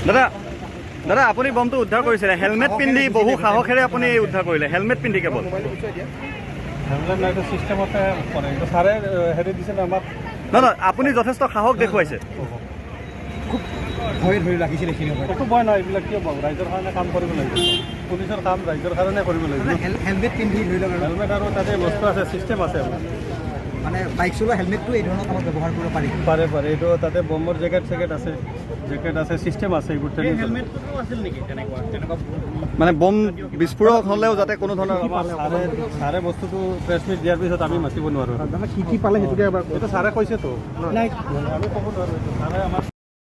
দাদা দাদা আপুনি বমটো উদ্ধাৰ কৰিছিলে হেলমেট পিন্ধি বহু সাহসেৰে আপুনি উদ্ধাৰ কৰিলে হেলমেট পিন্ধি কেৱল হেলমেট নাইটো চিষ্টেমতে কৰে এইটো ছাৰে হেৰি দিছে না আমাক নহয় আপুনি যথেষ্ট সাহস দেখুৱাইছে ভয় ধৰি ৰাখিছিল এইখিনি একো ভয় নহয় এইবিলাক কিয় পাব ৰাইজৰ কাৰণে কাম কৰিব লাগিব পুলিচৰ কাম ৰাইজৰ কাৰণে কৰিব লাগিব হেলমেট পিন্ধি ধৰি লওক হেলমেট আৰু তাতে বস্তু আছে চিষ্টেম আছে মানে বাইক চলোৱা হেলমেটটো এই ধৰণৰ কামত ব্যৱহাৰ কৰিব পাৰি পাৰে পাৰে এইটো তাতে বমৰ জেকেট আছে চিষ্টেম আছে এইবোৰ হেলমেটটো আছিল নেকি তেনেকুৱা মানে বম বিস্ফোৰক হ'লেও যাতে কোনো ধৰণৰ ছাৰে বস্তুটো প্ৰেছ মিট দিয়াৰ পিছত আমি মাতিব নোৱাৰোঁ কি পালে সেইটোকে এইটো ছাৰে কৈছেতো নাই আমি ক'ব নোৱাৰোঁ ছাৰে আমাক